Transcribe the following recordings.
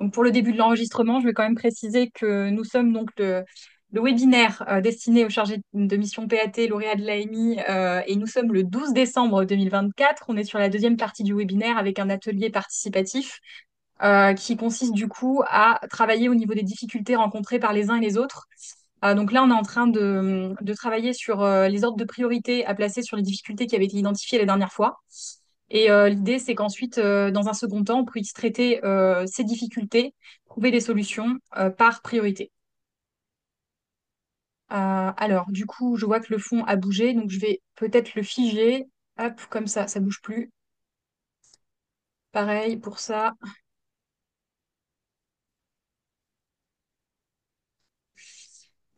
Donc pour le début de l'enregistrement, je vais quand même préciser que nous sommes donc le webinaire destiné aux chargés de mission PAT, lauréats de l'AMI, et nous sommes le 12 décembre 2024. On est sur la deuxième partie du webinaire avec un atelier participatif qui consiste du coup à travailler au niveau des difficultés rencontrées par les uns et les autres. Donc là, on est en train de travailler sur les ordres de priorité à placer sur les difficultés qui avaient été identifiées la dernière fois. Et l'idée, c'est qu'ensuite, dans un second temps, on puisse traiter ces difficultés, trouver des solutions par priorité. Alors, du coup, je vois que le fond a bougé, donc je vais peut-être le figer. Hop, comme ça bouge plus. Pareil pour ça.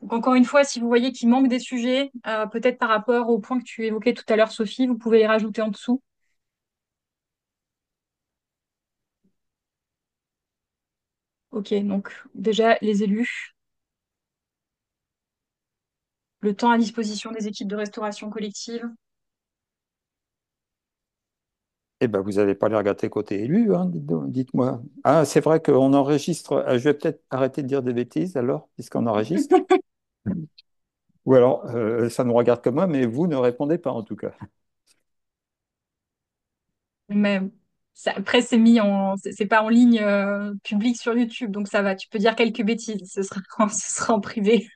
Donc, encore une fois, si vous voyez qu'il manque des sujets, peut-être par rapport au point que tu évoquais tout à l'heure, Sophie, vous pouvez les rajouter en dessous. Ok, donc déjà, les élus, le temps à disposition des équipes de restauration collective. Eh ben, vous n'allez pas les regarder côté élu, hein, dites-moi. Ah, c'est vrai qu'on enregistre. Je vais peut-être arrêter de dire des bêtises alors, puisqu'on enregistre. Ou alors, ça nous regarde comme moi, mais vous ne répondez pas en tout cas. Mais après, c'est pas en ligne public sur YouTube, donc ça va. Tu peux dire quelques bêtises. Ce sera, ce sera en privé.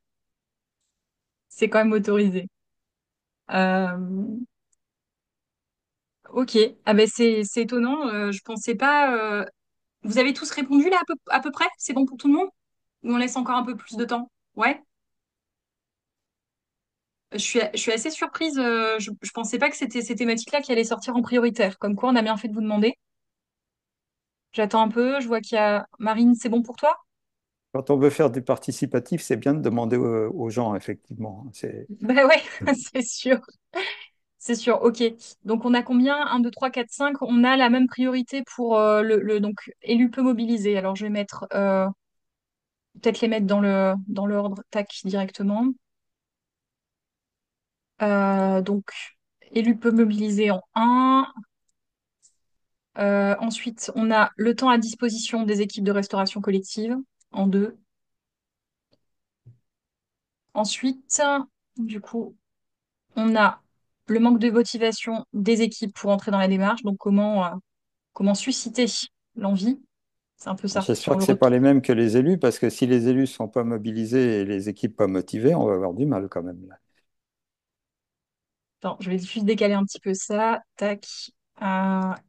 C'est quand même autorisé. Euh, ok. Ah ben c'est étonnant. Je pensais pas. Vous avez tous répondu là à peu près? C'est bon pour tout le monde? Ou on laisse encore un peu plus de temps? Ouais. Je suis assez surprise. Je pensais pas que c'était ces thématiques-là qui allaient sortir en prioritaire. Comme quoi, on a bien fait de vous demander. J'attends un peu. Je vois qu'il y a Marine. C'est bon pour toi? Quand on veut faire du participatif, c'est bien de demander aux gens, effectivement. Ben ouais, c'est sûr. C'est sûr, ok. Donc on a combien? Un, 2, 3, 4, 5. On a la même priorité pour donc élu peu mobilisé. Alors je vais mettre peut-être les mettre dans l'ordre, tac, directement. Donc élu peu mobilisé en un. Ensuite, on a le temps à disposition des équipes de restauration collective en 2. Ensuite, du coup, on a le manque de motivation des équipes pour entrer dans la démarche. Donc comment susciter l'envie? C'est un peu ça J'espère sur que le ce pas retour. les mêmes que les élus, parce que si les élus sont pas mobilisés et les équipes pas motivées, on va avoir du mal quand même, là. Attends, je vais juste décaler un petit peu ça. Tac.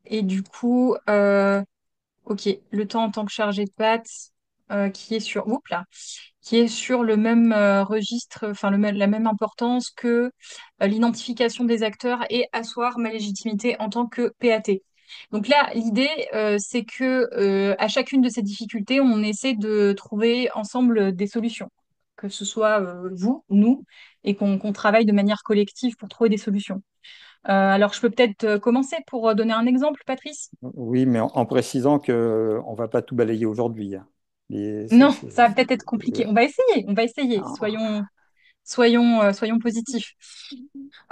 Et du coup, ok, le temps en tant que chargé de pâte qui est sur, oups là, qui est sur le même registre, enfin la même importance que l'identification des acteurs et asseoir ma légitimité en tant que PAT. Donc là, l'idée, c'est que à chacune de ces difficultés, on essaie de trouver ensemble des solutions, que ce soit vous, nous, et qu'on travaille de manière collective pour trouver des solutions. Alors, je peux peut-être commencer pour donner un exemple, Patrice? Oui, mais en précisant que on va pas tout balayer aujourd'hui, hein. Non, ça va peut-être être compliqué. Ouais. On va essayer, on va essayer. Ah. Soyons positifs.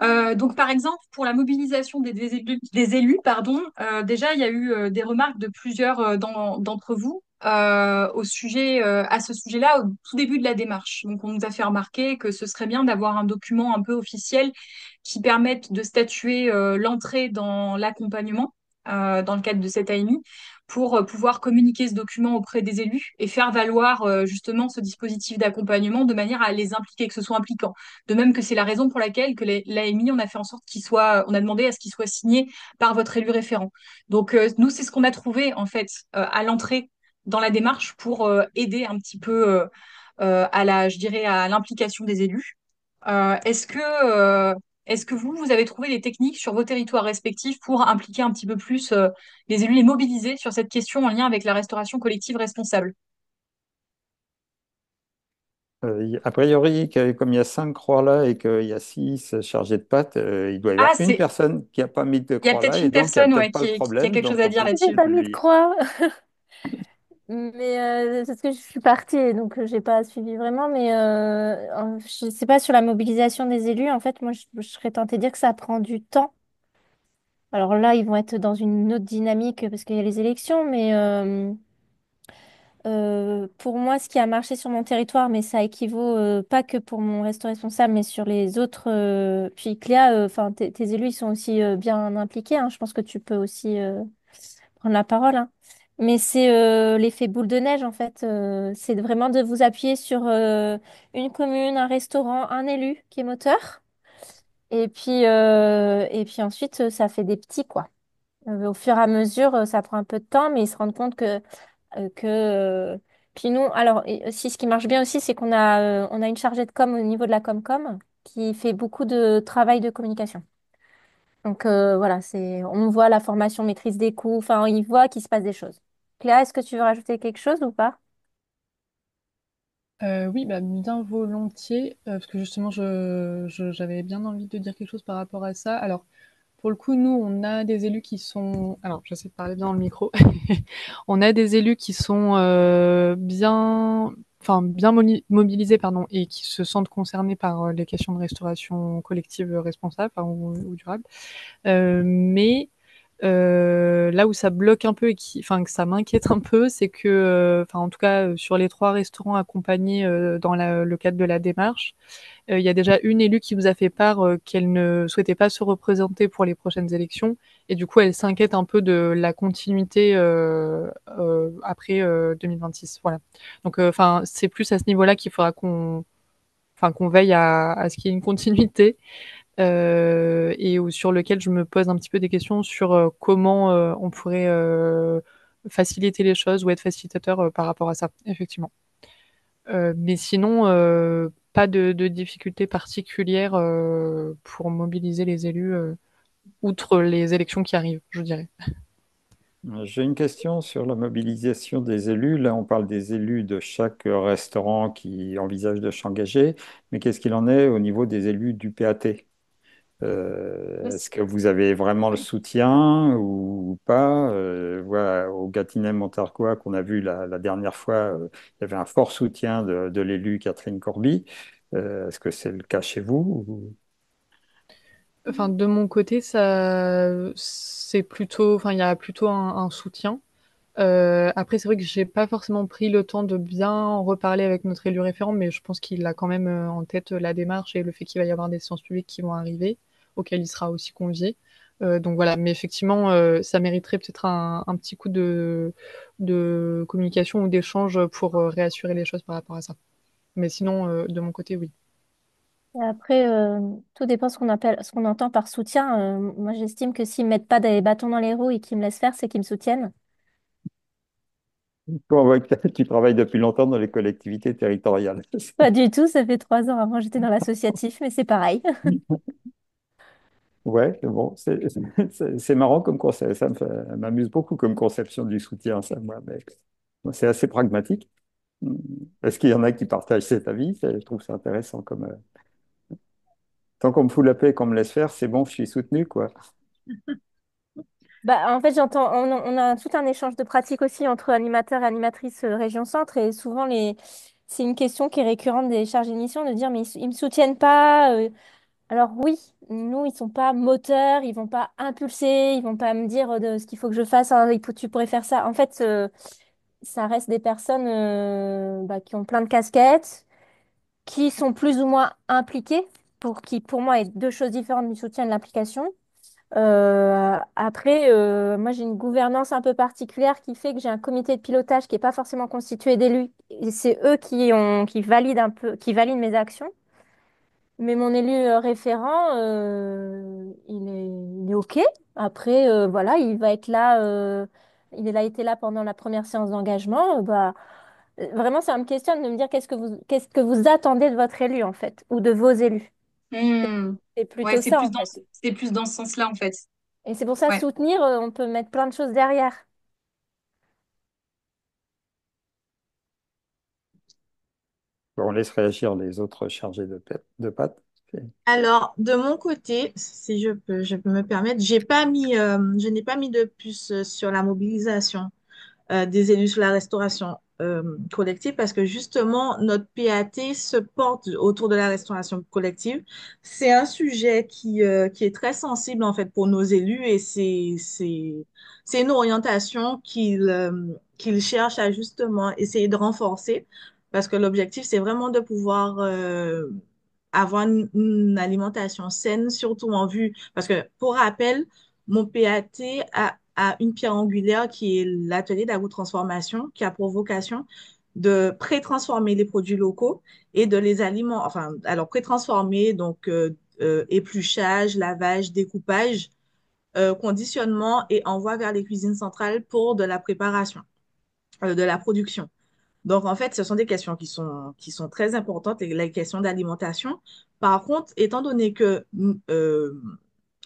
Donc, par exemple, pour la mobilisation des élus, pardon, déjà, il y a eu des remarques de plusieurs d'entre vous à ce sujet-là, au tout début de la démarche. Donc, on nous a fait remarquer que ce serait bien d'avoir un document un peu officiel qui permette de statuer l'entrée dans l'accompagnement dans le cadre de cette AMI pour pouvoir communiquer ce document auprès des élus et faire valoir justement ce dispositif d'accompagnement de manière à les impliquer, que ce soit impliquant. De même que c'est la raison pour laquelle que l'AMI, on a fait en sorte on a demandé à ce qu'il soit signé par votre élu référent. Donc nous, c'est ce qu'on a trouvé en fait à l'entrée dans la démarche pour aider un petit peu je dirais, à l'implication des élus. Euh, est-ce que, euh, est-ce que vous avez trouvé des techniques sur vos territoires respectifs pour impliquer un petit peu plus les élus, les mobiliser sur cette question en lien avec la restauration collective responsable? A priori, comme il y a 5 croix là et qu'il y a 6 chargés de pâtes, il doit y Ah, avoir une personne qui n'a pas mis de il y a croix peut-être là et une donc il n'y a personne peut-être ouais, pas le qui a problème, quelque chose donc à on dire peut J'ai là-dessus. pas mis de lui. croix, mais parce que je suis partie, donc j'ai pas suivi vraiment. Mais je sais pas sur la mobilisation des élus. En fait, moi, je serais tentée de dire que ça prend du temps. Alors là, ils vont être dans une autre dynamique parce qu'il y a les élections, mais pour moi, ce qui a marché sur mon territoire, mais ça équivaut pas que pour mon resto responsable, mais sur les autres. Puis Cléa, enfin, tes élus, ils sont aussi bien impliqués, hein. Je pense que tu peux aussi prendre la parole, hein. Mais c'est l'effet boule de neige, en fait. C'est vraiment de vous appuyer sur une commune, un restaurant, un élu qui est moteur. Et puis ensuite, ça fait des petits, quoi. Au fur et à mesure, ça prend un peu de temps, mais ils se rendent compte que puis nous, alors et aussi ce qui marche bien aussi, c'est qu'on a une chargée de com au niveau de la Comcom qui fait beaucoup de travail de communication. Donc voilà, on voit la formation maîtrise des coûts, enfin il voit qu'il se passe des choses. Cléa, est-ce que tu veux rajouter quelque chose ou pas? Oui, bah, bien volontiers, parce que justement, j'avais bien envie de dire quelque chose par rapport à ça. Alors, pour le coup, nous, on a des élus qui sont... Alors, j'essaie de parler bien dans le micro. On a des élus qui sont bien mobilisés, pardon, et qui se sentent concernés par les questions de restauration collective responsable, ou durable. Mais là où ça bloque un peu et que ça m'inquiète un peu, c'est que, en tout cas, sur les 3 restaurants accompagnés dans le cadre de la démarche, il y a déjà une élue qui vous a fait part qu'elle ne souhaitait pas se représenter pour les prochaines élections, et du coup, elle s'inquiète un peu de la continuité après 2026. Voilà. Donc, c'est plus à ce niveau-là qu'il faudra qu'on veille à ce qu'il y ait une continuité et sur lequel je me pose un petit peu des questions sur comment on pourrait faciliter les choses ou être facilitateur par rapport à ça, effectivement. Mais sinon, pas de difficultés particulières pour mobiliser les élus, outre les élections qui arrivent, je dirais. J'ai une question sur la mobilisation des élus. Là, on parle des élus de chaque restaurant qui envisage de s'engager, mais qu'est-ce qu'il en est au niveau des élus du PAT? Est-ce que vous avez vraiment le soutien ou pas? Voilà, au Gâtinais-Montargois qu'on a vu la dernière fois, il y avait un fort soutien de l'élu Catherine Corby. Est-ce que c'est le cas chez vous? Enfin, de mon côté, c'est plutôt, il y a plutôt un soutien. Après, c'est vrai que j'ai pas forcément pris le temps de bien en reparler avec notre élu référent, mais je pense qu'il a quand même en tête la démarche et le fait qu'il va y avoir des séances publiques qui vont arriver, auxquelles il sera aussi convié. Donc voilà, mais effectivement, ça mériterait peut-être un petit coup de communication ou d'échange pour réassurer les choses par rapport à ça. Mais sinon, de mon côté, oui. Et après, tout dépend ce qu'on entend par soutien. Moi, j'estime que s'ils me mettent pas des bâtons dans les roues et qu'ils me laissent faire, c'est qu'ils me soutiennent. On voit que tu travailles depuis longtemps dans les collectivités territoriales. Pas du tout, ça fait 3 ans. Avant, j'étais dans l'associatif, mais c'est pareil. Ouais, bon, c'est marrant comme concept. M'amuse beaucoup comme conception du soutien, ça, moi. Mais moi, c'est assez pragmatique. Est-ce qu'il y en a qui partagent cet avis? Je trouve ça intéressant comme. Tant qu'on me fout la paix et qu'on me laisse faire, c'est bon, je suis soutenu, quoi. Bah, en fait, on a tout un échange de pratiques aussi entre animateurs et animatrices Région Centre. Et souvent, c'est une question qui est récurrente des chargés de mission de dire, mais ils me soutiennent pas. Alors oui, nous, ils sont pas moteurs, ils vont pas impulser, ils vont pas me dire de ce qu'il faut que je fasse. Ah, tu pourrais faire ça. En fait, ça reste des personnes bah, qui ont plein de casquettes, qui sont plus ou moins impliquées, qui pour moi est deux choses différentes du soutien et de l'implication. Après, moi j'ai une gouvernance un peu particulière qui fait que j'ai un comité de pilotage qui n'est pas forcément constitué d'élus. Et c'est eux qui valident un peu, qui valident mes actions. Mais mon élu référent, il est OK. Après, voilà, il va être là. Il a été là pendant la première séance d'engagement. Bah, vraiment, ça me questionne de me dire qu'est-ce que vous attendez de votre élu, en fait, ou de vos élus. Hmm. C'est Ouais, plutôt ça, en fait. c'est plus dans ce sens-là, en fait. Et c'est pour ça, Ouais. soutenir, on peut mettre plein de choses derrière. On laisse réagir les autres chargés de pâtes. Alors, de mon côté, si je peux me permettre, je n'ai pas mis de puce sur la mobilisation des élus sur la restauration. collective parce que justement, notre PAT se porte autour de la restauration collective. C'est un sujet qui est très sensible en fait pour nos élus et c'est une orientation qu'ils cherchent à justement essayer de renforcer parce que l'objectif, c'est vraiment de pouvoir avoir une alimentation saine, surtout en vue, parce que pour rappel, mon PAT a une pierre angulaire qui est l'atelier d'agrotransformation, qui a pour vocation de pré-transformer les produits locaux et de les alimenter, enfin, alors pré-transformer, donc épluchage, lavage, découpage, conditionnement et envoi vers les cuisines centrales pour de la préparation, de la production. Donc, en fait, ce sont des questions qui sont très importantes, et la question d'alimentation. Par contre, étant donné que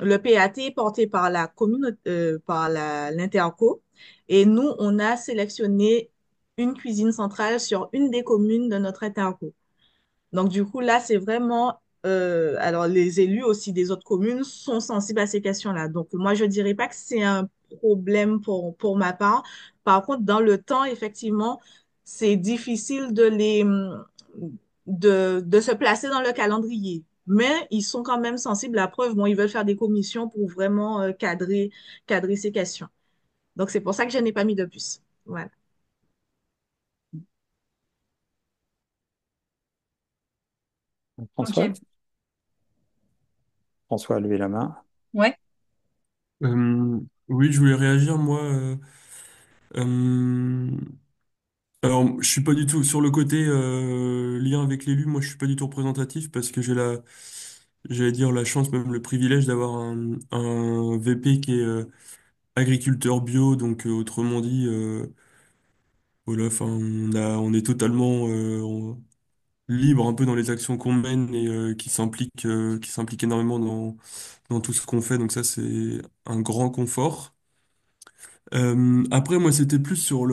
le PAT est porté par la commune, l'Interco, et nous, on a sélectionné une cuisine centrale sur une des communes de notre Interco. Donc, du coup, là, c'est vraiment, alors les élus aussi des autres communes sont sensibles à ces questions-là. Donc, moi, je dirais pas que c'est un problème pour ma part. Par contre, dans le temps, effectivement, c'est difficile de se placer dans le calendrier. Mais ils sont quand même sensibles. La preuve, bon, ils veulent faire des commissions pour vraiment cadrer ces questions. Donc, c'est pour ça que je n'ai pas mis de puce. Voilà. François? Ok. François a levé la main. Ouais. Oui, je voulais réagir, moi. Euh, alors, je suis pas du tout sur le côté lien avec l'élu. Moi, je suis pas du tout représentatif parce que j'allais dire la chance, même le privilège d'avoir un VP qui est agriculteur bio. Donc, autrement dit, voilà, enfin, on est totalement libre un peu dans les actions qu'on mène et qui s'implique énormément dans tout ce qu'on fait. Donc ça, c'est un grand confort. Après, moi, c'était plus sur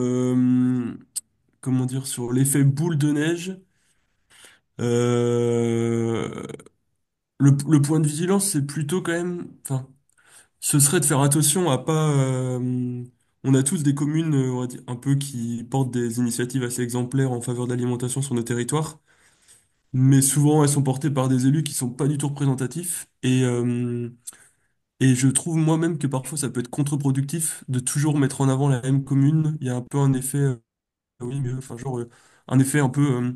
comment dire, sur l'effet boule de neige. Euh, le point de vigilance, c'est plutôt quand même, enfin, ce serait de faire attention à pas. On a tous des communes, on va dire, un peu qui portent des initiatives assez exemplaires en faveur de l'alimentation sur nos territoires, mais souvent elles sont portées par des élus qui sont pas du tout représentatifs et je trouve moi-même que parfois ça peut être contre-productif de toujours mettre en avant la même commune. Il y a un peu un effet, oui, mais enfin genre un effet un peu,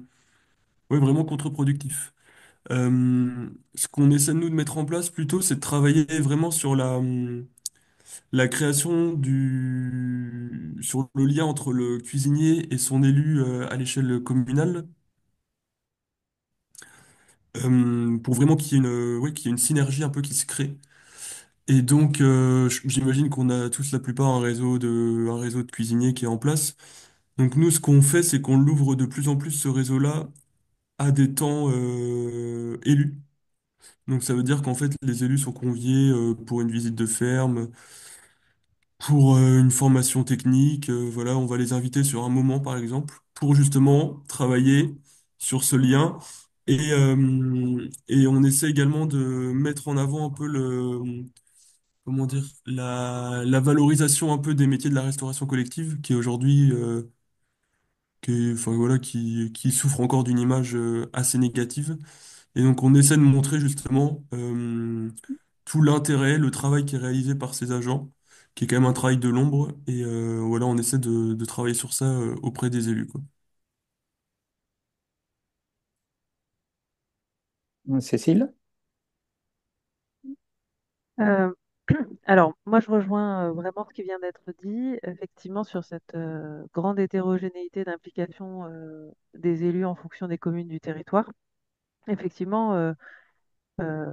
ouais, vraiment contre-productif. Ce qu'on essaie de nous de mettre en place plutôt, c'est de travailler vraiment sur la création sur le lien entre le cuisinier et son élu à l'échelle communale, pour vraiment qu'il y ait ouais, qu'il y ait une synergie un peu qui se crée. Et donc, j'imagine qu'on a tous la plupart un réseau de cuisiniers qui est en place. Donc nous, ce qu'on fait, c'est qu'on l'ouvre de plus en plus ce réseau-là à des temps élus. Donc ça veut dire qu'en fait, les élus sont conviés pour une visite de ferme, pour une formation technique. Voilà, on va les inviter sur un moment, par exemple, pour justement travailler sur ce lien. Et on essaie également de mettre en avant un peu comment dire, la valorisation un peu des métiers de la restauration collective, qui est aujourd'hui, enfin, voilà, qui souffre encore d'une image assez négative. Et donc, on essaie de montrer justement tout l'intérêt, le travail qui est réalisé par ces agents, qui est quand même un travail de l'ombre. Et voilà, on essaie de travailler sur ça auprès des élus, quoi. Cécile? Euh, alors, moi, je rejoins vraiment ce qui vient d'être dit, effectivement, sur cette grande hétérogénéité d'implication des élus en fonction des communes du territoire. Effectivement, euh,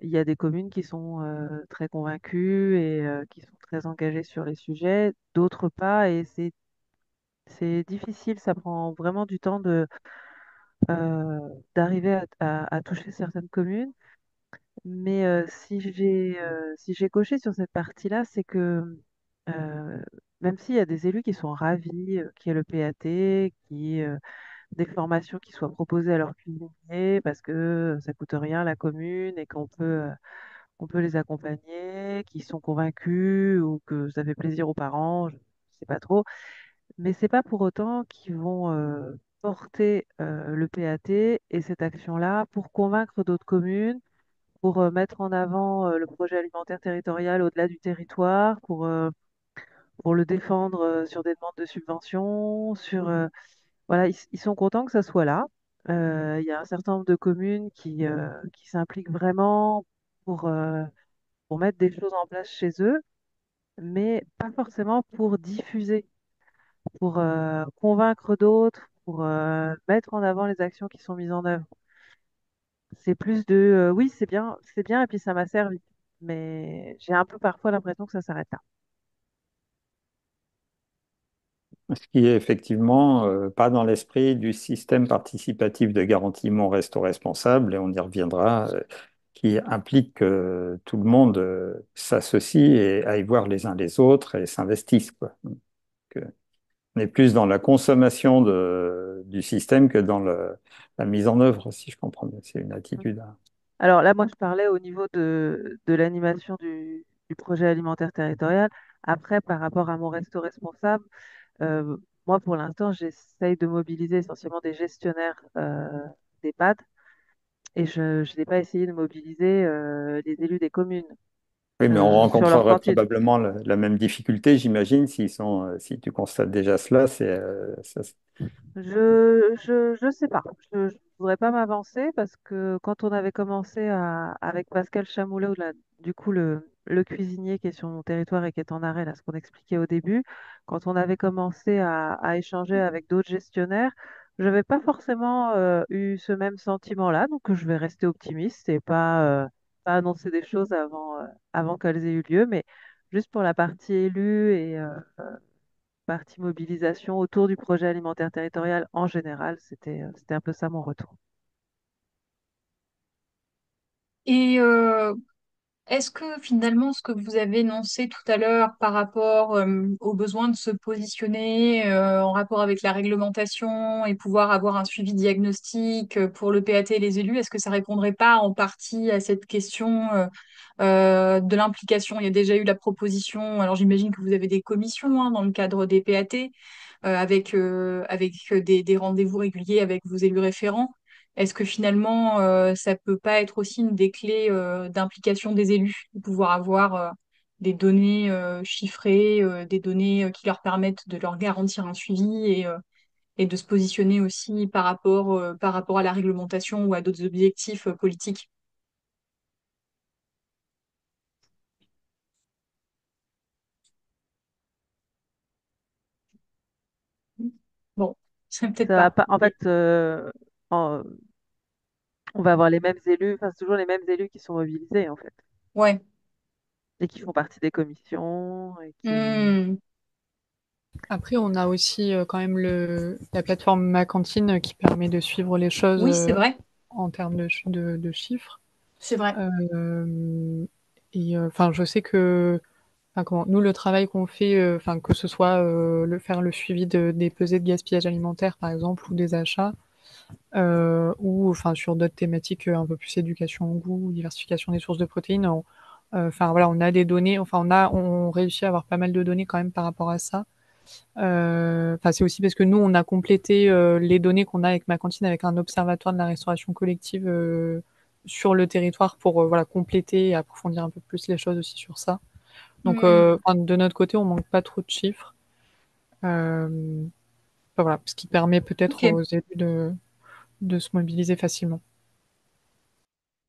il y a des communes qui sont très convaincues et qui sont très engagées sur les sujets, d'autres pas, et c'est difficile, ça prend vraiment du temps euh, d'arriver à toucher certaines communes. Mais si j'ai coché sur cette partie-là, c'est que euh, même s'il y a des élus qui sont ravis, qu'il y ait le PAT, qui ait des formations qui soient proposées à leurs cuisiniers parce que ça coûte rien à la commune et on peut les accompagner, qui sont convaincus ou que ça fait plaisir aux parents, je sais pas trop. mais c'est pas pour autant qu'ils vont porter le PAT et cette action-là pour convaincre d'autres communes, pour mettre en avant le projet alimentaire territorial au-delà du territoire, pour le défendre sur des demandes de subventions, voilà, ils sont contents que ça soit là. Il y a un certain nombre de communes qui s'impliquent vraiment pour, euh, pour mettre des choses en place chez eux, mais pas forcément pour diffuser, pour convaincre d'autres, pour mettre en avant les actions qui sont mises en œuvre. C'est plus de oui, c'est bien, et puis ça m'a servi. Mais j'ai un peu parfois l'impression que ça s'arrête là. Ce qui est effectivement pas dans l'esprit du système participatif de garantie Mon Resto Responsable, et on y reviendra, qui implique que tout le monde s'associe et aille voir les uns les autres et s'investisse, quoi. Donc, on est plus dans la consommation du système que dans la mise en œuvre, si je comprends bien. C'est une attitude, hein. Alors là, moi, je parlais au niveau de l'animation du projet alimentaire territorial. Après, par rapport à mon resto responsable, euh, moi, pour l'instant, j'essaye de mobiliser essentiellement des gestionnaires d'EHPAD et je n'ai pas essayé de mobiliser les élus des communes Oui, mais on sur leur rencontrerait cantine. probablement la même difficulté, j'imagine, si tu constates déjà cela, Je sais pas. Je voudrais pas m'avancer parce que quand on avait commencé avec Pascal Chamoulet, du coup le cuisinier qui est sur mon territoire et qui est en arrêt, là, ce qu'on expliquait au début, quand on avait commencé à échanger avec d'autres gestionnaires, je n'avais pas forcément eu ce même sentiment-là, donc je vais rester optimiste et pas annoncer des choses avant qu'elles aient eu lieu, mais juste pour la partie élue et partie mobilisation autour du projet alimentaire territorial en général, c'était un peu ça mon retour. Et est-ce que finalement, ce que vous avez énoncé tout à l'heure par rapport au besoin de se positionner en rapport avec la réglementation et pouvoir avoir un suivi diagnostic pour le PAT et les élus, est-ce que ça répondrait pas en partie à cette question de l'implication? Il y a déjà eu la proposition, alors j'imagine que vous avez des commissions hein, dans le cadre des PAT avec des rendez-vous réguliers avec vos élus référents. Est-ce que finalement, ça peut pas être aussi une des clés d'implication des élus, de pouvoir avoir des données chiffrées, des données qui leur permettent de leur garantir un suivi et de se positionner aussi par rapport à la réglementation ou à d'autres objectifs politiques? Bon, c'est peut-être Ça va pas. pas, en Ok. fait, en- on va avoir les mêmes élus, enfin, c'est toujours les mêmes élus qui sont mobilisés en fait, Ouais. et qui font partie des commissions, et qui... Hmm. Après, on a aussi quand même la plateforme Ma Cantine qui permet de suivre les choses Oui, c'est vrai. en termes de chiffres. C'est vrai. Euh, et enfin, je sais que enfin, nous, le travail qu'on fait, enfin, que ce soit faire le suivi des pesées de gaspillage alimentaire, par exemple, ou des achats, ou enfin sur d'autres thématiques un peu plus éducation au goût, diversification des sources de protéines. Enfin voilà, on a des données, enfin on réussit à avoir pas mal de données quand même par rapport à ça. Enfin c'est aussi parce que nous on a complété les données qu'on a avec ma cantine avec un observatoire de la restauration collective sur le territoire pour voilà compléter et approfondir un peu plus les choses aussi sur ça. Donc Hmm. enfin, de notre côté on manque pas trop de chiffres. Enfin, voilà, ce qui permet peut-être Ok. aux élus de se mobiliser facilement.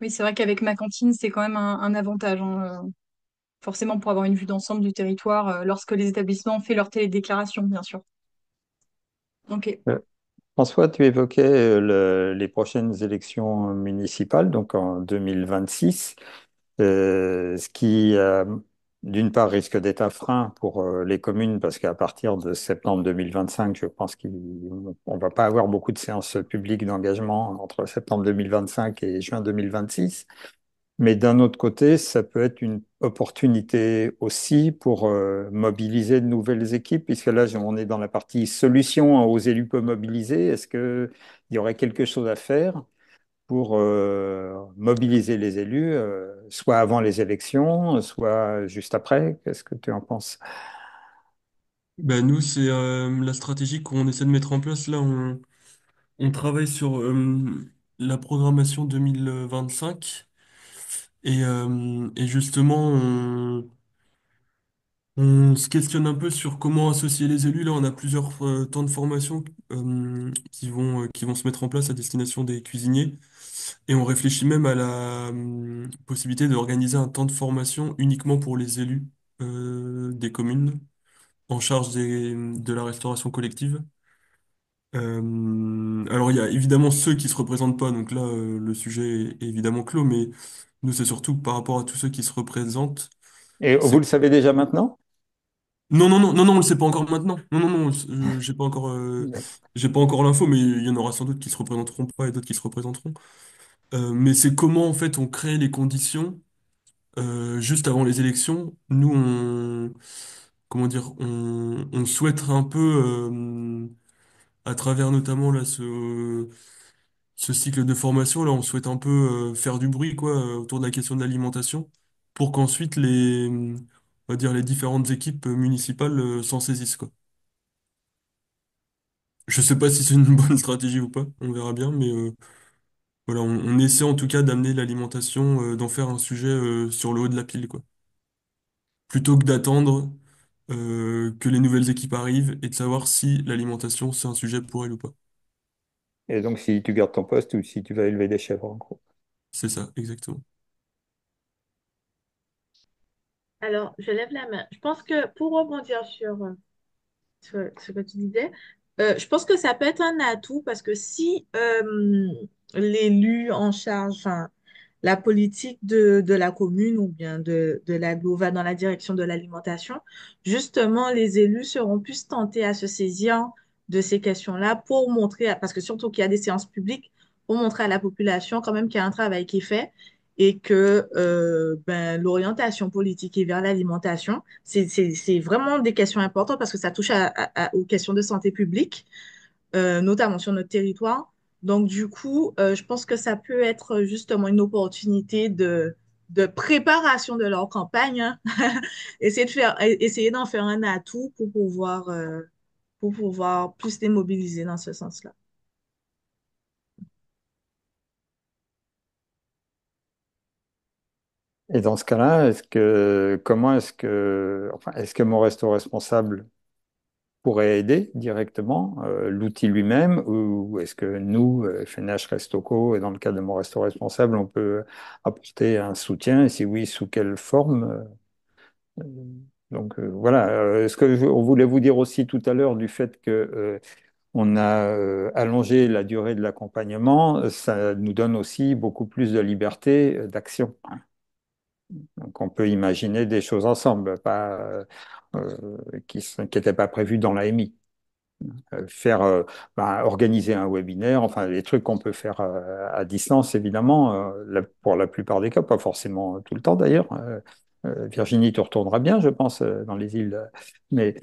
Oui, c'est vrai qu'avec ma cantine, c'est quand même un avantage, hein, forcément pour avoir une vue d'ensemble du territoire lorsque les établissements ont fait leur télédéclaration, bien sûr. Ok. Euh, François, tu évoquais les prochaines élections municipales, donc en 2026. Ce qui, d'une part, risque d'être un frein pour les communes, parce qu'à partir de septembre 2025, je pense qu'on ne va pas avoir beaucoup de séances publiques d'engagement entre septembre 2025 et juin 2026. Mais d'un autre côté, ça peut être une opportunité aussi pour mobiliser de nouvelles équipes, puisque là, on est dans la partie solution aux élus peu mobilisés. Est-ce qu'il y aurait quelque chose à faire pour mobiliser les élus, soit avant les élections, soit juste après? Qu'est-ce que tu en penses? Bah, nous, c'est la stratégie qu'on essaie de mettre en place. Là, on travaille sur la programmation 2025 et justement, on se questionne un peu sur comment associer les élus. Là, on a plusieurs temps de formation qui vont se mettre en place à destination des cuisiniers. Et on réfléchit même à la possibilité d'organiser un temps de formation uniquement pour les élus des communes en charge de la restauration collective. Alors, il y a évidemment ceux qui se représentent pas, donc là, le sujet est évidemment clos, mais nous, c'est surtout par rapport à tous ceux qui se représentent. Et vous C'est le savez déjà maintenant? Non, non, non, non, non, on le sait pas encore maintenant. Non, non, non, j'ai pas encore l'info, mais il y en aura sans doute qui se représenteront pas et d'autres qui se représenteront. Mais c'est comment, en fait, on crée les conditions juste avant les élections. Nous, comment dire, on souhaite un peu, à travers notamment là, ce cycle de formation, là, on souhaite un peu faire du bruit, quoi, autour de la question de l'alimentation, pour qu'ensuite on va dire, les différentes équipes municipales s'en saisissent, quoi. Je sais pas si c'est une bonne stratégie ou pas, on verra bien, mais voilà, on essaie en tout cas d'amener l'alimentation, d'en faire un sujet sur le haut de la pile, quoi. Plutôt que d'attendre que les nouvelles équipes arrivent et de savoir si l'alimentation c'est un sujet pour elles ou pas. Et donc, si tu gardes ton poste ou si tu vas élever des chèvres, en gros. C'est ça, exactement. Alors, je lève la main. Je pense que pour rebondir sur ce que tu disais, je pense que ça peut être un atout parce que si l'élu en charge, enfin, la politique de la commune ou bien de l'agglo va dans la direction de l'alimentation, justement, les élus seront plus tentés à se saisir de ces questions-là pour montrer, parce que surtout qu'il y a des séances publiques, pour montrer à la population quand même qu'il y a un travail qui est fait et que ben, l'orientation politique est vers l'alimentation. C'est vraiment des questions importantes parce que ça touche aux questions de santé publique, notamment sur notre territoire. Donc, du coup, je pense que ça peut être justement une opportunité de préparation de leur campagne, hein. Essayer d'en faire un atout pour pouvoir plus les mobiliser dans ce sens-là. Et dans ce cas-là, comment enfin, est-ce que mon resto responsable pourrait aider directement, l'outil lui-même, ou est-ce que nous, FNH Restoco, et dans le cadre de mon resto responsable, on peut apporter un soutien, et si oui, sous quelle forme? Euh, voilà. On voulait vous dire aussi tout à l'heure du fait que on a allongé la durée de l'accompagnement, ça nous donne aussi beaucoup plus de liberté d'action. Donc on peut imaginer des choses ensemble, pas qui n'étaient pas prévues dans la l'AMI. Faire organiser un webinaire, enfin les trucs qu'on peut faire à distance évidemment, pour la plupart des cas, pas forcément tout le temps d'ailleurs. Virginie, tu retourneras bien, je pense, dans les îles. Mais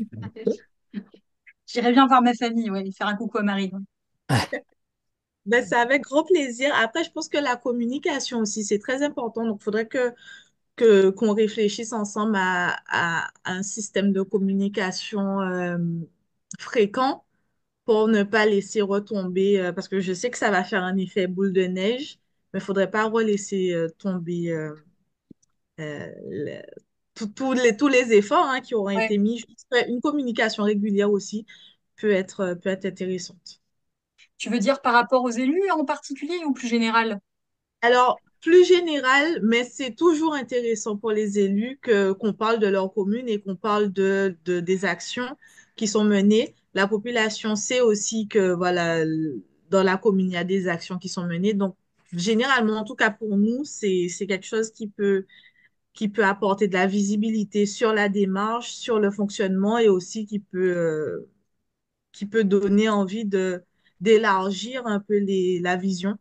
J'irais bien voir ma famille, ouais, et faire un coucou à Marie. Ouais. Ben, c'est avec grand plaisir. Après, je pense que la communication aussi, c'est très important. Donc, il faudrait qu'on réfléchisse ensemble à un système de communication fréquent pour ne pas laisser retomber, parce que je sais que ça va faire un effet boule de neige, mais il ne faudrait pas relaisser tomber le- tous les efforts hein, qui auront Ouais. été mis. Juste une communication régulière aussi peut être intéressante. Tu veux dire par rapport aux élus en particulier ou plus général? Alors, plus général, mais c'est toujours intéressant pour les élus qu'on parle de leur commune et qu'on parle des actions qui sont menées. La population sait aussi que, voilà, dans la commune, il y a des actions qui sont menées. Donc, généralement, en tout cas pour nous, c'est quelque chose qui peut apporter de la visibilité sur la démarche, sur le fonctionnement et aussi qui peut donner envie d'élargir un peu la vision.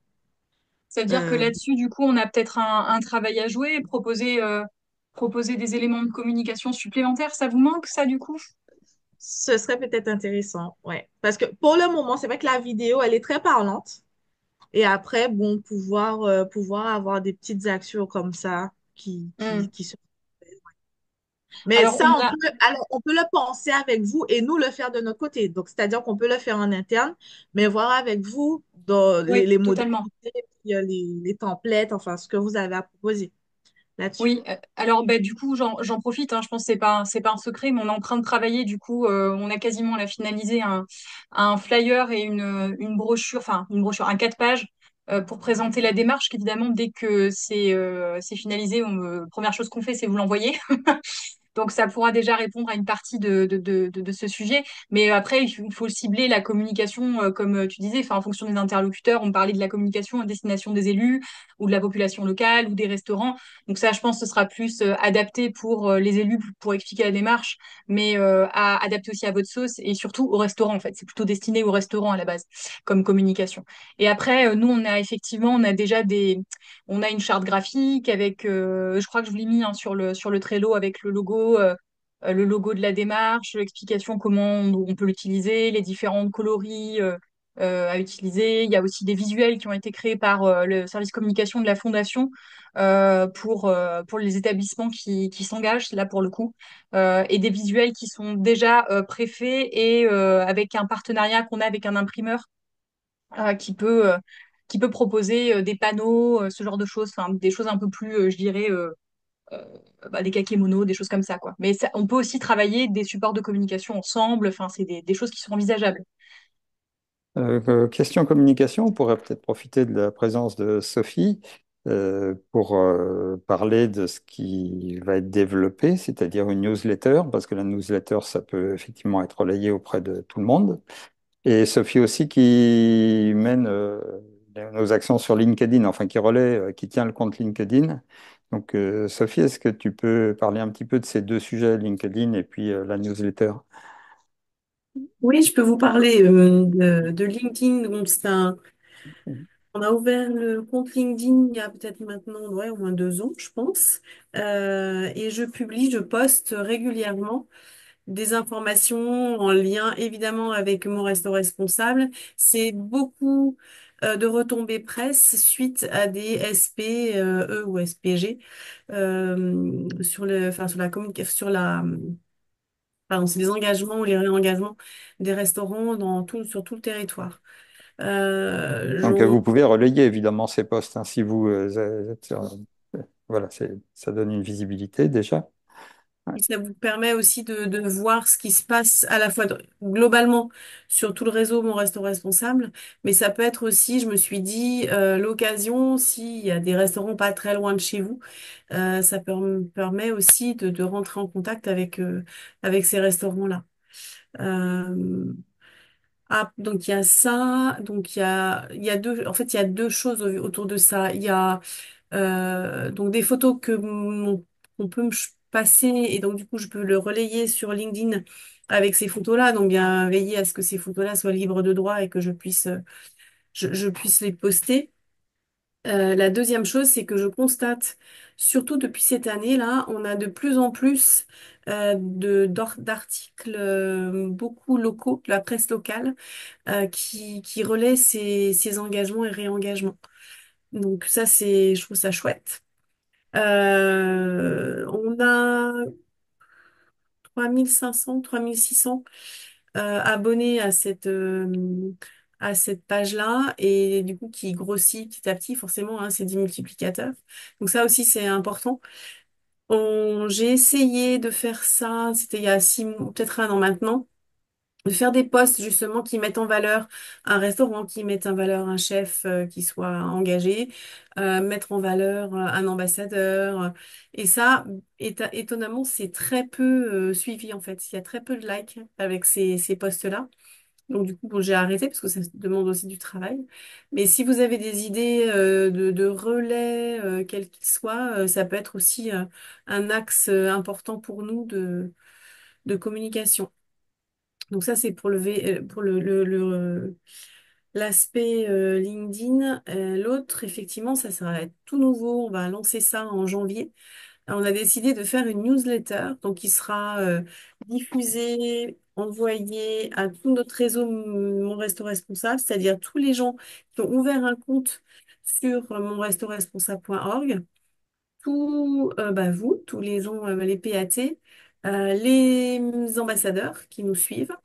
C'est-à-dire que Euh, là-dessus, du coup, on a peut-être un travail à jouer, proposer des éléments de communication supplémentaires. Ça vous manque, ça, du coup? Ce serait peut-être intéressant, ouais. Parce que pour le moment, c'est vrai que la vidéo, elle est très parlante. Et après, bon, pouvoir avoir des petites actions comme ça Hmm. qui se... Mais Alors, ça, on a, on peut le penser avec vous et nous le faire de notre côté. Donc, c'est-à-dire qu'on peut le faire en interne, mais voir avec vous dans oui, les totalement. modalités, puis, les templates, enfin, ce que vous avez à proposer là-dessus. Oui, alors bah, du coup j'en profite, hein, je pense que c'est pas un secret, mais on est en train de travailler du coup, on a quasiment là, finalisé un flyer et une brochure, enfin une brochure, un 4 pages pour présenter la démarche. Qu'évidemment dès que c'est finalisé, première chose qu'on fait c'est vous l'envoyer. Donc, ça pourra déjà répondre à une partie de ce sujet. Mais après, il faut cibler la communication, comme tu disais, enfin, en fonction des interlocuteurs. On parlait de la communication à destination des élus ou de la population locale ou des restaurants. Donc ça, je pense que ce sera plus adapté pour les élus pour expliquer la démarche, mais à adapter aussi à votre sauce et surtout au restaurant, en fait. C'est plutôt destiné au restaurant à la base, comme communication. Et après, nous, on a déjà on a une charte graphique avec, je crois que je vous l'ai mis hein, sur le Trello avec le logo de la démarche, l'explication comment on peut l'utiliser, les différents coloris à utiliser. Il y a aussi des visuels qui ont été créés par le service communication de la Fondation pour les établissements qui s'engagent, là pour le coup, et des visuels qui sont déjà préfaits et avec un partenariat qu'on a avec un imprimeur euh, qui peut, euh, qui peut proposer des panneaux, ce genre de choses, enfin, des choses un peu plus, je dirais, euh, des kakémonos, des choses comme ça, quoi. Mais on peut aussi travailler des supports de communication ensemble, enfin, c'est des choses qui sont envisageables. Question communication, on pourrait peut-être profiter de la présence de Sophie pour parler de ce qui va être développé, c'est-à-dire une newsletter, parce que la newsletter, ça peut effectivement être relayé auprès de tout le monde. Et Sophie aussi qui mène nos actions sur LinkedIn, enfin qui relaie, qui tient le compte LinkedIn. Donc Sophie, est-ce que tu peux parler un petit peu de ces deux sujets, LinkedIn et puis la newsletter? Oui, je peux vous parler de LinkedIn. Donc, on a ouvert le compte LinkedIn il y a peut-être maintenant ouais, au moins 2 ans, je pense. Et je poste régulièrement des informations en lien évidemment avec mon resto responsable. C'est beaucoup de retombées presse suite à des SPE ou SPG sur la communication, pardon, c'est les engagements ou les réengagements des restaurants sur tout le territoire. Donc vous pouvez relayer évidemment ces postes hein, si vous êtes voilà, ça donne une visibilité déjà. Ouais. Et ça vous permet aussi de voir ce qui se passe à la fois globalement sur tout le réseau Mon Resto Responsable, mais ça peut être aussi, je me suis dit, l'occasion, s'il y a des restaurants pas très loin de chez vous, ça permet aussi de rentrer en contact avec ces restaurants-là. Euh, donc il y a ça, donc en fait, il y a deux choses autour de ça. Il y a donc des photos qu'on peut passer et donc du coup je peux le relayer sur LinkedIn avec ces photos-là. Donc bien veiller à ce que ces photos-là soient libres de droit et que je puisse les poster. La deuxième chose, c'est que je constate, surtout depuis cette année-là, on a de plus en plus d'articles beaucoup locaux, de la presse locale, qui relaient ces engagements et réengagements. Donc ça, je trouve ça chouette. On a 3500, 3600 abonnés à cette page-là et du coup qui grossit petit à petit, forcément, hein, c'est des multiplicateurs. Donc ça aussi, c'est important. J'ai essayé de faire ça, c'était il y a 6 mois, peut-être 1 an maintenant, de faire des posts justement qui mettent en valeur un restaurant, qui mettent en valeur un chef qui soit engagé, mettre en valeur un ambassadeur. Et ça, étonnamment, c'est très peu suivi en fait. Il y a très peu de likes avec ces posts-là. Donc du coup, bon, j'ai arrêté parce que ça demande aussi du travail. Mais si vous avez des idées de relais, quels qu'ils soient, ça peut être aussi un axe important pour nous de communication. Donc ça, c'est pour l'aspect LinkedIn. L'autre, effectivement, ça va être tout nouveau. On va lancer ça en janvier. On a décidé de faire une newsletter, donc qui sera diffusée, envoyée à tout notre réseau Mon Resto Responsable, c'est-à-dire tous les gens qui ont ouvert un compte sur monrestoresponsable.org. vous, tous les gens, les PAT, les ambassadeurs qui nous suivent.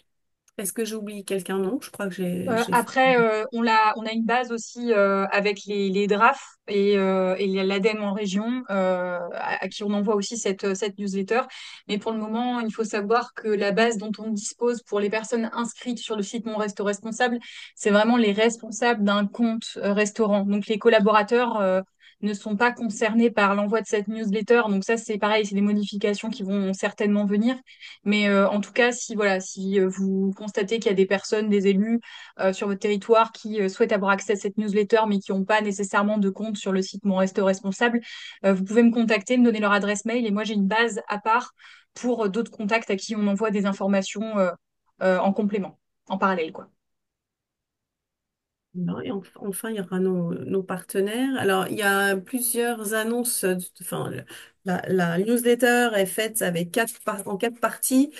Est-ce que j'oublie quelqu'un? Non, je crois que j'ai fait. Après, on a une base aussi avec les DRAF et l'ADEME en région, à qui on envoie aussi cette newsletter. Mais pour le moment, il faut savoir que la base dont on dispose pour les personnes inscrites sur le site Mon Resto Responsable, c'est vraiment les responsables d'un compte restaurant. Donc les collaborateurs ne sont pas concernés par l'envoi de cette newsletter. Donc ça, c'est pareil, c'est des modifications qui vont certainement venir. Mais en tout cas, si vous constatez qu'il y a des personnes, des élus sur votre territoire qui souhaitent avoir accès à cette newsletter, mais qui n'ont pas nécessairement de compte sur le site Mon Resto Responsable, vous pouvez me contacter, me donner leur adresse mail et moi j'ai une base à part pour d'autres contacts à qui on envoie des informations en complément, en parallèle, quoi. Non, et enfin, il y aura nos partenaires. Alors, il y a plusieurs annonces. Enfin, la newsletter est faite avec en quatre parties.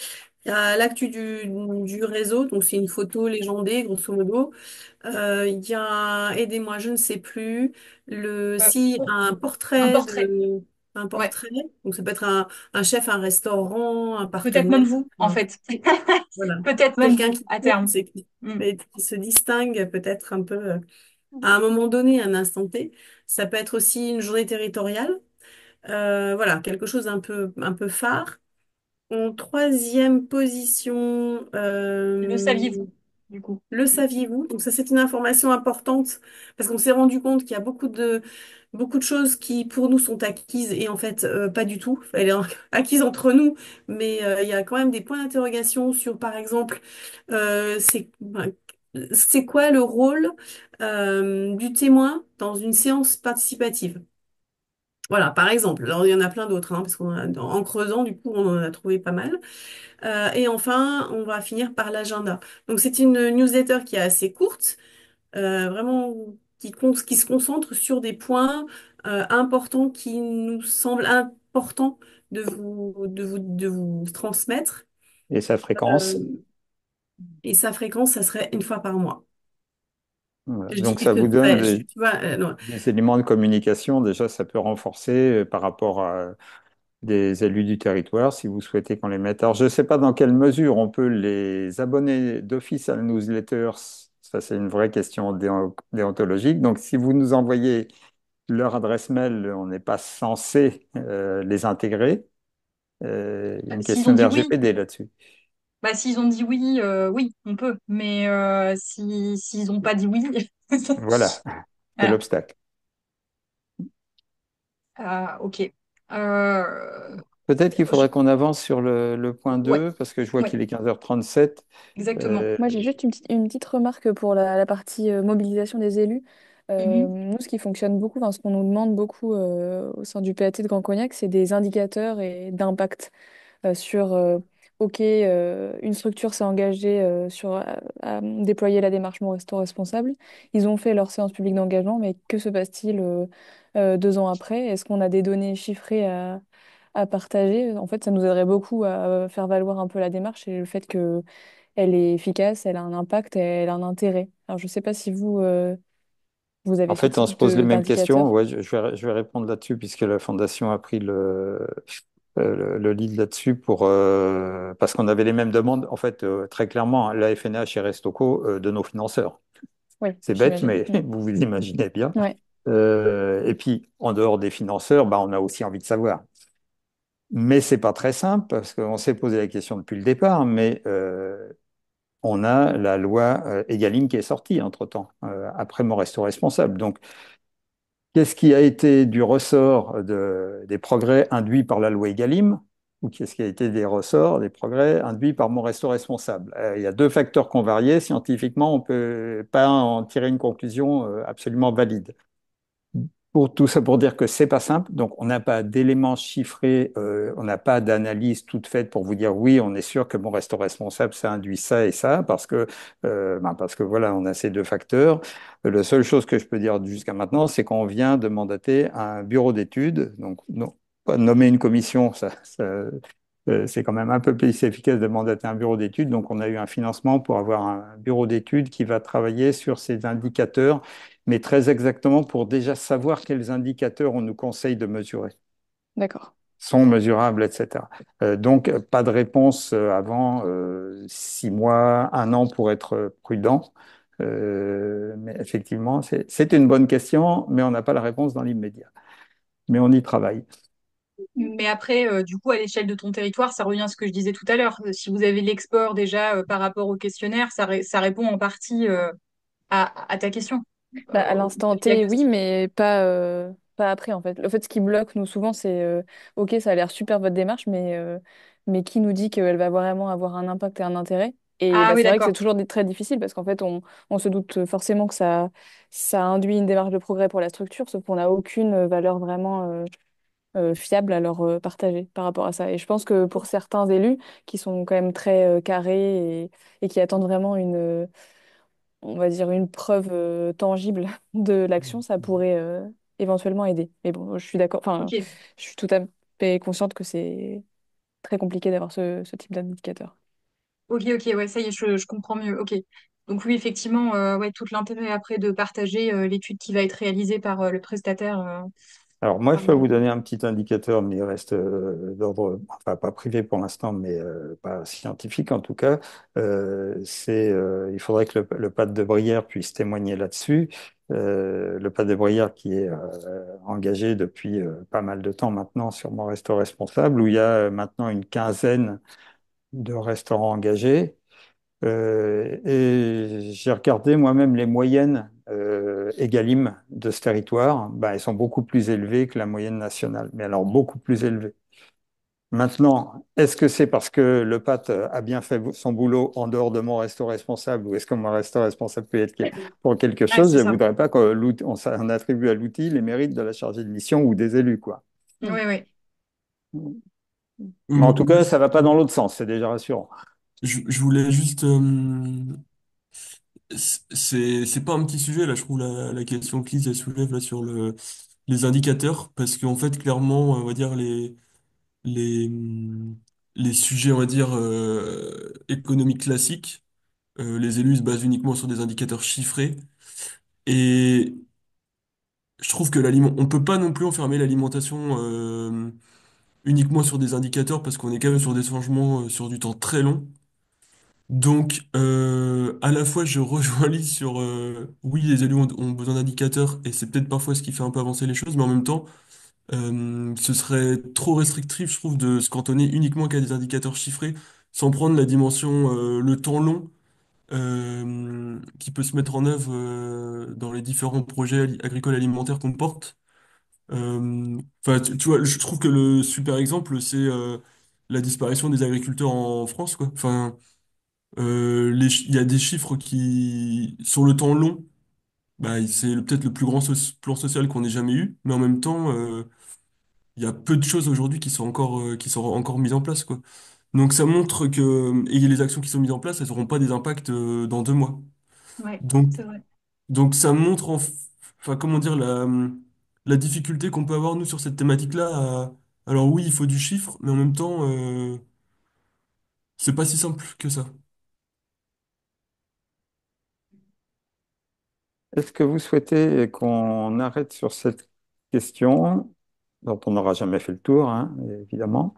Il y a l'actu du réseau, donc c'est une photo légendée, grosso modo. Il y a, aidez-moi, je ne sais plus, Euh, si un un portrait portrait, un ouais. portrait. Donc ça peut être un chef, un restaurant, un Peut-être partenaire. même vous, en fait. Voilà. Peut-être même Quelqu'un vous, qui à compte terme. et Mm. qui se distingue peut-être un peu à un moment donné, à un instant T. Ça peut être aussi une journée territoriale. Voilà, quelque chose un peu phare. En troisième position, Le saviez-vous, du coup? le saviez-vous? Donc ça, c'est une information importante parce qu'on s'est rendu compte qu'il y a beaucoup de choses qui, pour nous, sont acquises et en fait, pas du tout. Elle est acquise entre nous, mais il y a quand même des points d'interrogation sur, par exemple, c'est quoi le rôle du témoin dans une séance participative? Voilà, par exemple. Alors, il y en a plein d'autres, hein, parce en creusant, du coup, on en a trouvé pas mal. Et enfin, on va finir par l'agenda. Donc, c'est une newsletter qui est assez courte, vraiment qui se concentre sur des points importants qui nous semblent importants de vous transmettre. Et sa fréquence. Euh, et sa fréquence, ça serait une fois par mois. Voilà. Je dis Donc ça vous donne ouais, tu vois, non. des éléments de communication. Déjà, ça peut renforcer par rapport à des élus du territoire, si vous souhaitez qu'on les mette. Alors, je ne sais pas dans quelle mesure on peut les abonner d'office à la newsletter. Ça, c'est une vraie question déontologique. Donc, si vous nous envoyez leur adresse mail, on n'est pas censé les intégrer. Il y a une S'ils question ont dit oui, d'RGPD là-dessus. bah, s'ils ont dit oui, oui, on peut. Mais s'ils n'ont pas dit oui, Voilà, c'est voilà. l'obstacle. Ok. Euh, Peut-être qu'il je- faudrait qu'on avance sur le point Ouais, 2 parce que je vois ouais, qu'il est 15h37. exactement. Euh, Moi, j'ai juste une petite remarque pour la partie mobilisation des élus. Mhm. Nous, ce qui fonctionne beaucoup, enfin, ce qu'on nous demande beaucoup au sein du PAT de Grand Cognac, c'est des indicateurs et d'impact sur, OK, une structure s'est engagée à déployer la démarche Mon Resto Responsable. Ils ont fait leur séance publique d'engagement, mais que se passe-t-il 2 ans après? Est-ce qu'on a des données chiffrées à partager? En fait, ça nous aiderait beaucoup à faire valoir un peu la démarche et le fait que elle est efficace, elle a un impact, et elle a un intérêt. Alors, je ne sais pas si vous, vous En avez ce fait, on type se pose les mêmes questions. d'indicateur. Ouais, je vais répondre là-dessus puisque la Fondation a pris le lead là-dessus parce qu'on avait les mêmes demandes. En fait, très clairement, hein, la FNH et Restocco de nos financeurs. Oui, C'est bête, j'imagine. mais vous vous imaginez bien. Ouais. Et puis, en dehors des financeurs, bah, on a aussi envie de savoir. Mais c'est pas très simple parce qu'on s'est posé la question depuis le départ, mais on a la loi Egalim qui est sortie entre-temps, après mon resto responsable. Donc, qu'est-ce qui a été du ressort des progrès induits par la loi Egalim ou qu'est-ce qui a été des ressorts, des progrès induits par mon resto responsable? Il y a deux facteurs qui ont varié. Scientifiquement, on ne peut pas en tirer une conclusion absolument valide. Pour tout ça, pour dire que c'est pas simple, donc on n'a pas d'éléments chiffrés, on n'a pas d'analyse toute faite pour vous dire oui, on est sûr que mon resto responsable, ça induit ça et ça, parce que voilà, on a ces deux facteurs. La seule chose que je peux dire jusqu'à maintenant, c'est qu'on vient de mandater un bureau d'études, donc non, pas nommer une commission, c'est quand même un peu plus efficace de mandater un bureau d'études. Donc, on a eu un financement pour avoir un bureau d'études qui va travailler sur ces indicateurs, mais très exactement pour déjà savoir quels indicateurs on nous conseille de mesurer. D'accord. sont mesurables, etc. Donc, pas de réponse avant 6 mois, un an pour être prudent. Mais effectivement, c'est une bonne question, mais on n'a pas la réponse dans l'immédiat. Mais on y travaille. Mais après, du coup, à l'échelle de ton territoire, ça revient à ce que je disais tout à l'heure. Si vous avez l'export déjà par rapport au questionnaire, ça répond en partie à ta question, Bah, à au l'instant T, oui, diagnostic. mais pas après, en fait. En fait, ce qui bloque, nous, souvent, c'est OK, ça a l'air super votre démarche, mais qui nous dit qu'elle va vraiment avoir un impact et un intérêt? Et Ah bah, oui, c'est vrai que c'est d'accord. toujours très difficile parce qu'en fait, on se doute forcément que ça induit une démarche de progrès pour la structure, sauf qu'on n'a aucune valeur vraiment fiable à leur partager par rapport à ça. Et je pense que pour certains élus qui sont quand même très carrés et qui attendent vraiment on va dire, une preuve tangible de l'action, ça pourrait éventuellement aider. Mais bon, je suis d'accord, enfin, Ok. je suis tout à fait consciente que c'est très compliqué d'avoir ce type d'indicateur. Ok, ok, ouais, ça y est, je comprends mieux. Ok. Donc oui, effectivement, ouais, tout l'intérêt après de partager l'étude qui va être réalisée par le prestataire. Alors moi, je peux vous Vraiment. donner un petit indicateur, mais il reste d'ordre, enfin pas privé pour l'instant, mais pas scientifique en tout cas. Il faudrait que le PAD de Brière puisse témoigner là-dessus. Le PAD de Brière qui est engagé depuis pas mal de temps maintenant sur Mon Resto Responsable, où il y a maintenant une quinzaine de restaurants engagés. Et j'ai regardé moi-même les moyennes Egalim de ce territoire. Ben, elles sont beaucoup plus élevées que la moyenne nationale, mais alors beaucoup plus élevées. Maintenant, est-ce que c'est parce que le PAT a bien fait son boulot en dehors de Mon Resto Responsable ou est-ce que Mon Resto Responsable peut être pour quelque Ouais, chose? c'est Je ne ça. voudrais pas qu'on attribue à l'outil les mérites de la chargée de mission ou des élus, quoi. Oui, oui. Mais en tout cas, ça Juste, ne va pas dans l'autre sens, c'est déjà rassurant. je voulais juste, c'est pas un petit sujet là, je trouve la question que Lise elle soulève là sur les indicateurs, parce qu'en fait, clairement, on va dire les, hum, les sujets, on va dire, économiques classiques, les élus se basent uniquement sur des indicateurs chiffrés. Et je trouve que on peut pas non plus enfermer l'alimentation uniquement sur des indicateurs parce qu'on est quand même sur des changements sur du temps très long. Donc, à la fois, je rejoins Lise sur oui, les élus ont besoin d'indicateurs et c'est peut-être parfois ce qui fait un peu avancer les choses, mais en même temps, ce serait trop restrictif, je trouve, de se cantonner uniquement qu'à des indicateurs chiffrés sans prendre la dimension, le temps long qui peut se mettre en œuvre dans les différents projets agricoles alimentaires qu'on porte. Enfin, tu vois, je trouve que le super exemple, c'est la disparition des agriculteurs en France, quoi. Enfin, il y a des chiffres qui, sur le temps long, bah, c'est peut-être le plus grand plan social qu'on ait jamais eu, mais en même temps, il y a peu de choses aujourd'hui qui sont encore mises en place, quoi. Donc ça montre que et les actions qui sont mises en place, elles n'auront pas des impacts dans 2 mois. Ouais, Donc, c'est vrai. donc ça montre, enfin comment dire, la difficulté qu'on peut avoir nous sur cette thématique-là. Alors oui, il faut du chiffre, mais en même temps, c'est pas si simple que ça. Est-ce que vous souhaitez qu'on arrête sur cette question, dont on n'aura jamais fait le tour, hein, évidemment,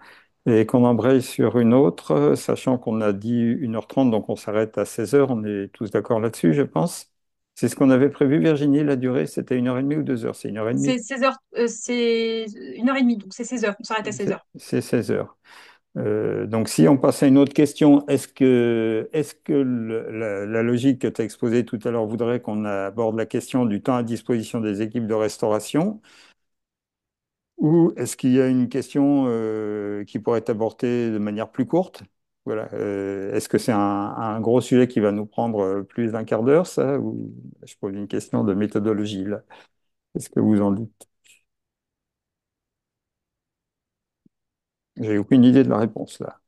et qu'on embraye sur une autre, sachant qu'on a dit 1h30, donc on s'arrête à 16h, on est tous d'accord là-dessus, je pense. C'est ce qu'on avait prévu, Virginie, la durée, c'était 1h30 ou 2 heures? C'est 1h30? C'est 16 heures, c'est 1h30, donc c'est 16 heures. On s'arrête à 16 heures. C'est 16h. Donc, si on passe à une autre question, est-ce que la logique que tu as exposée tout à l'heure voudrait qu'on aborde la question du temps à disposition des équipes de restauration, ou est-ce qu'il y a une question qui pourrait être abordée de manière plus courte? Voilà. Est-ce que c'est un gros sujet qui va nous prendre plus d'un quart d'heure, ça, ou je pose une question de méthodologie là. Qu'est-ce que vous en dites? J'ai aucune idée de la réponse là.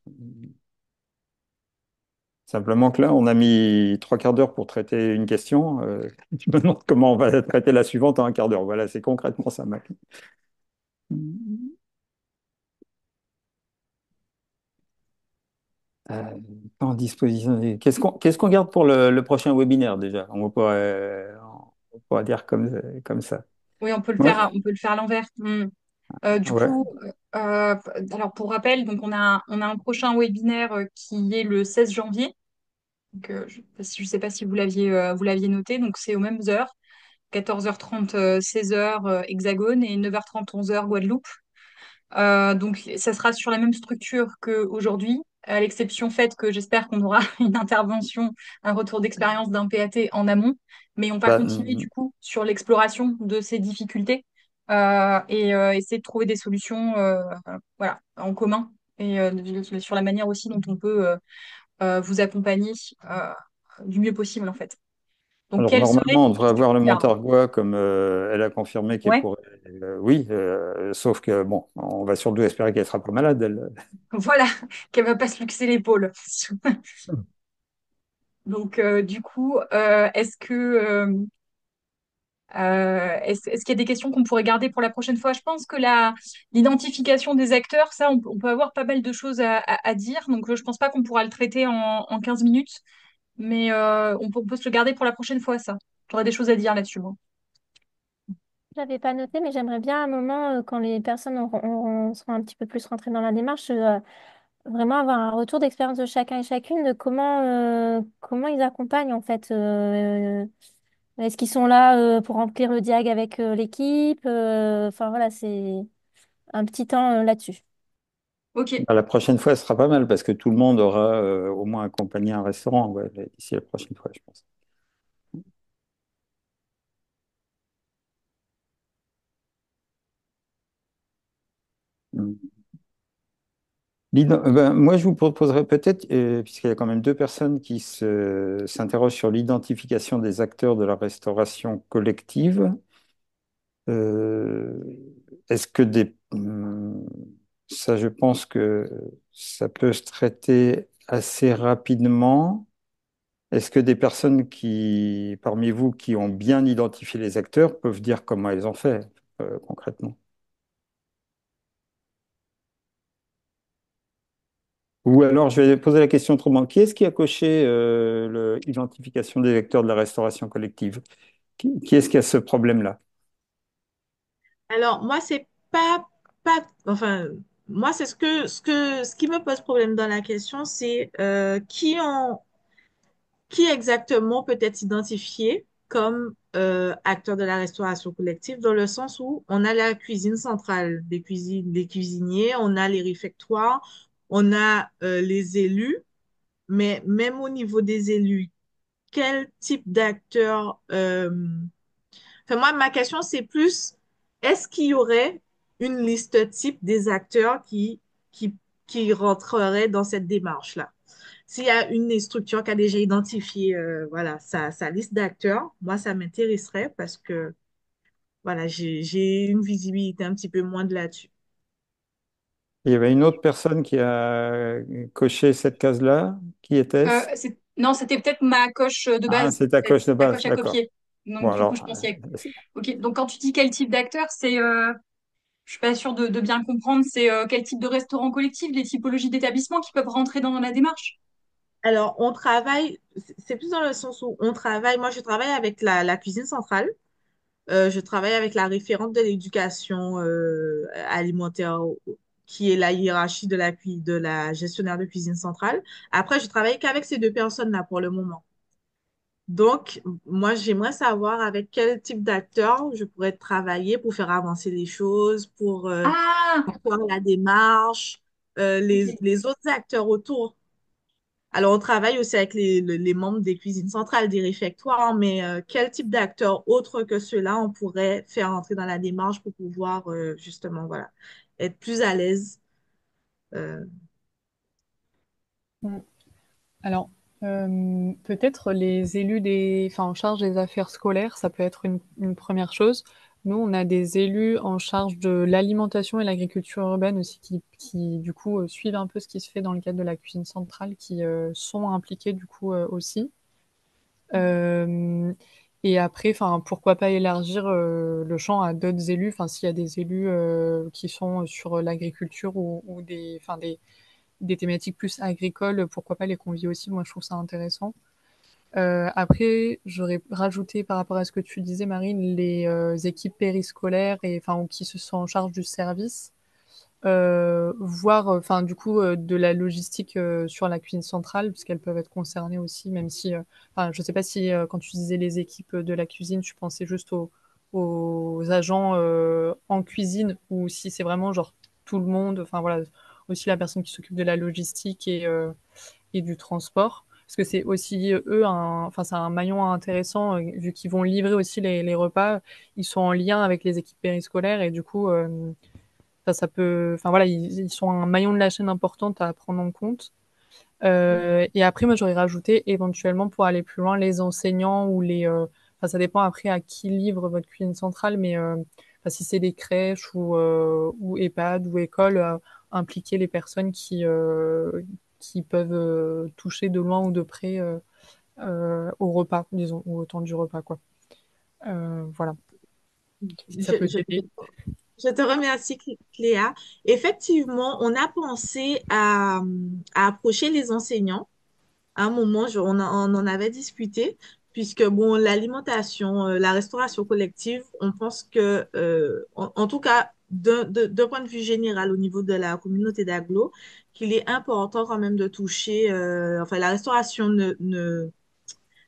Simplement que là, on a mis 3 quarts d'heure pour traiter une question. Je me demande comment on va traiter la suivante en un quart d'heure. Voilà, c'est concrètement ça, Mac. Euh, Pas en disposition. Qu'est-ce qu'on garde pour le prochain webinaire déjà? On pourrait dire comme ça. Oui, Moi, on peut le faire à l'envers. Hmm. Du Ouais. coup, alors pour rappel, donc on a un prochain webinaire qui est le 16 janvier. Donc, je sais pas si vous l'aviez noté. Donc c'est aux mêmes heures, 14h30, 16h Hexagone et 9h30, 11h Guadeloupe. Donc, ça sera sur la même structure qu'aujourd'hui, à l'exception faite que j'espère qu'on aura une intervention, un retour d'expérience d'un PAT en amont, mais on va Bah, continuer du coup sur l'exploration de ces difficultés et essayer de trouver des solutions voilà, en commun et sur la manière aussi dont on peut vous accompagner euh, du mieux possible en fait. Donc, alors quelles seraient normalement, on les devrait questions avoir le qu'il y a? Montargois comme elle a confirmé qu'elle Ouais, pourrait. Oui, sauf que bon, on va surtout espérer qu'elle sera pas malade, elle. voilà, qu'elle va pas se luxer l'épaule. Donc, du coup, est-ce qu'il y a des questions qu'on pourrait garder pour la prochaine fois? Je pense que l'identification des acteurs, ça, on peut avoir pas mal de choses à dire. Donc, je pense pas qu'on pourra le traiter en 15 minutes, mais on peut se le garder pour la prochaine fois, ça. J'aurais des choses à dire là-dessus, moi. J'avais pas noté, mais j'aimerais bien à un moment, quand les personnes seront un petit peu plus rentrées dans la démarche, vraiment avoir un retour d'expérience de chacun et chacune de comment ils accompagnent en fait. Est-ce qu'ils sont là pour remplir le diag avec l'équipe? Enfin voilà, c'est un petit temps là-dessus. Ok. Bah, la prochaine fois, ce sera pas mal parce que tout le monde aura au moins accompagné un restaurant, ouais, d'ici la prochaine fois, je pense. Mm. Moi, je vous proposerais peut-être, puisqu'il y a quand même deux personnes qui s'interrogent sur l'identification des acteurs de la restauration collective, euh, est-ce que ça, je pense que ça peut se traiter assez rapidement. Est-ce que des personnes parmi vous, qui ont bien identifié les acteurs peuvent dire comment ils ont fait, concrètement? Ou alors, je vais poser la question autrement. Qui est-ce qui a coché l'identification des acteurs de la restauration collective? Qui est-ce qui a ce problème-là? Alors, moi, c'est pas, enfin, moi, c'est ce qui me pose problème dans la question, c'est qui exactement peut être identifié comme acteur de la restauration collective, dans le sens où on a la cuisine centrale des cuisiniers, on a les réfectoires, on a les élus, mais même au niveau des élus, quel type d'acteur enfin, moi, ma question, c'est plus, est-ce qu'il y aurait une liste type des acteurs qui, qui rentreraient dans cette démarche-là? S'il y a une structure qui a déjà identifié voilà, sa liste d'acteurs, moi, ça m'intéresserait parce que voilà, j'ai une visibilité un petit peu moindre là-dessus. Il y avait une autre personne qui a coché cette case-là. Qui était-ce? Non, c'était peut-être ma coche de Ah, base, c'est ta coche de la base, coche à d'accord. copier. Donc, Bon, du coup, alors, je pense qu'il y a... Ok, donc quand tu dis quel type d'acteur, je suis pas sûre de bien comprendre, c'est quel type de restaurant collectif, les typologies d'établissements qui peuvent rentrer dans la démarche? Alors, on travaille, c'est plus dans le sens où on travaille, moi, je travaille avec la cuisine centrale. Je travaille avec la référente de l'éducation alimentaire qui est la hiérarchie de la gestionnaire de cuisine centrale. Après, je travaille qu'avec ces deux personnes-là pour le moment. Donc, moi, j'aimerais savoir avec quel type d'acteur je pourrais travailler pour faire avancer les choses, Ah, pour faire la démarche, ok. les autres acteurs autour. Alors, on travaille aussi avec les membres des cuisines centrales, des réfectoires, mais quel type d'acteurs autres que ceux-là on pourrait faire entrer dans la démarche pour pouvoir justement, voilà, être plus à l'aise. euh. Mm. Alors, peut-être les élus enfin, en charge des affaires scolaires, ça peut être une première chose. Nous, on a des élus en charge de l'alimentation et l'agriculture urbaine aussi qui du coup, suivent un peu ce qui se fait dans le cadre de la cuisine centrale, qui sont impliqués, du coup, aussi. Euh, et après, enfin, pourquoi pas élargir le champ à d'autres élus, enfin, s'il y a des élus qui sont sur l'agriculture ou des thématiques plus agricoles, pourquoi pas les convier aussi? Moi, je trouve ça intéressant. Après, j'aurais rajouté par rapport à ce que tu disais, Marine, les équipes périscolaires et enfin ou qui se sont en charge du service, voire enfin du coup de la logistique sur la cuisine centrale, puisqu'elles peuvent être concernées aussi, même si, enfin, je sais pas si quand tu disais les équipes de la cuisine, tu pensais juste aux agents en cuisine ou si c'est vraiment genre tout le monde, enfin voilà, aussi la personne qui s'occupe de la logistique et du transport. Parce que c'est aussi eux, enfin c'est un maillon intéressant vu qu'ils vont livrer aussi les repas. Ils sont en lien avec les équipes périscolaires et du coup, ça peut, enfin voilà, ils sont un maillon de la chaîne importante à prendre en compte. Et après, moi, j'aurais rajouté éventuellement pour aller plus loin les enseignants ou enfin, ça dépend après à qui livre votre cuisine centrale, mais enfin, si c'est des crèches ou EHPAD ou écoles, impliquer les personnes qui peuvent toucher de loin ou de près au repas, disons, ou au temps du repas, quoi. Voilà, si ça peut Je, t'aider. Je te remercie, Cléa. Effectivement, on a pensé à approcher les enseignants. À un moment, on en avait discuté, puisque bon, l'alimentation, la restauration collective, on pense que, en tout cas, d'un point de vue général au niveau de la communauté d'agglo, qu'il est important quand même de toucher, enfin, la restauration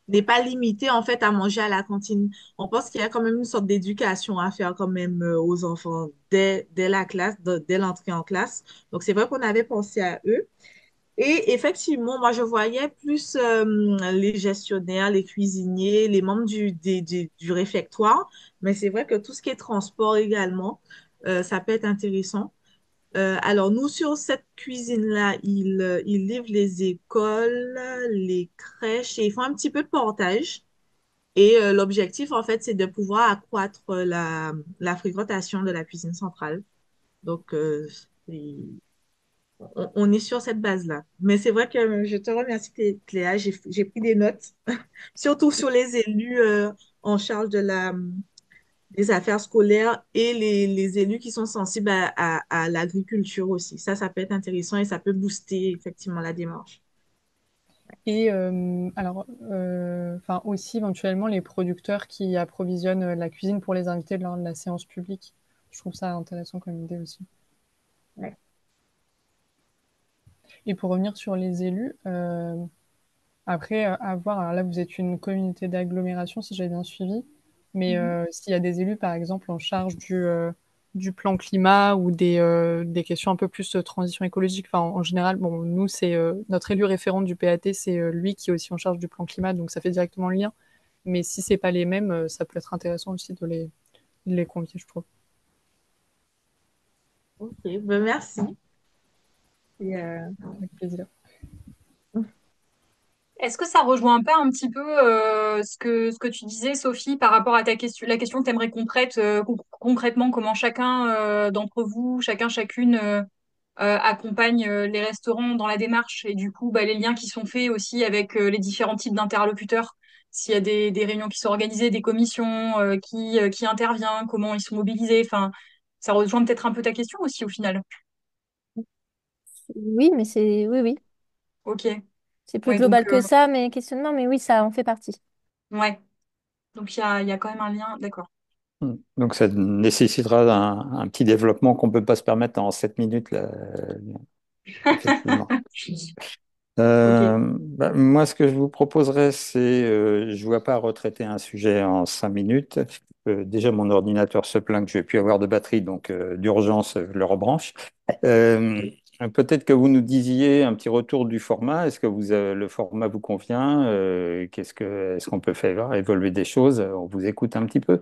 n'est pas limité en fait à manger à la cantine. On pense qu'il y a quand même une sorte d'éducation à faire quand même aux enfants dès la classe, dès l'entrée en classe. Donc c'est vrai qu'on avait pensé à eux. Et effectivement, moi je voyais plus les gestionnaires, les cuisiniers, les membres du réfectoire. Mais c'est vrai que tout ce qui est transport également, ça peut être intéressant. Alors, nous, sur cette cuisine-là, ils livrent les écoles, les crèches et ils font un petit peu de portage. Et l'objectif, en fait, c'est de pouvoir accroître la fréquentation de la cuisine centrale. Donc, c'est- on est sur cette base-là. Mais c'est vrai que je te remercie, Cléa. J'ai pris des notes, surtout sur les élus en charge des affaires scolaires et les élus qui sont sensibles à l'agriculture aussi. Ça peut être intéressant et ça peut booster effectivement la démarche. Et alors, enfin aussi éventuellement les producteurs qui approvisionnent la cuisine pour les invités lors de la séance publique. Je trouve ça intéressant comme idée aussi. Ouais. Et pour revenir sur les élus, après à voir, alors là vous êtes une communauté d'agglomération si j'ai bien suivi, mais Mhm. s'il y a des élus par exemple en charge du plan climat ou des questions un peu plus transition écologique, enfin en général, bon nous c'est notre élu référent du PAT, c'est lui qui est aussi en charge du plan climat, donc ça fait directement le lien. Mais si c'est pas les mêmes, ça peut être intéressant aussi de les convier, je trouve. Ok, ben merci. Et, Avec plaisir. Est-ce que ça rejoint pas un petit peu ce que tu disais, Sophie, par rapport à la question que tu aimerais qu'on traite concrètement, comment chacun d'entre vous, chacune accompagne les restaurants dans la démarche et du coup bah, les liens qui sont faits aussi avec les différents types d'interlocuteurs, s'il y a des réunions qui sont organisées, des commissions qui interviennent, comment ils sont mobilisés, enfin, ça rejoint peut-être un peu ta question aussi au final. Oui, mais oui, oui. Ok, C'est plus ouais, donc global que ça, mes questionnements, mais oui, ça en fait partie. ouais, donc il y a quand même un lien, d'accord. Donc ça nécessitera un petit développement qu'on ne peut pas se permettre en 7 minutes, là, effectivement. Ok. Moi, ce que je vous proposerais, c'est, je ne vois pas retraiter un sujet en 5 minutes. Déjà, mon ordinateur se plaint que je ne vais plus avoir de batterie, donc d'urgence, je le rebranche. Euh, Peut-être que vous nous disiez un petit retour du format. Est-ce que le format vous convient? Est-ce qu'on peut faire évoluer des choses? On vous écoute un petit peu.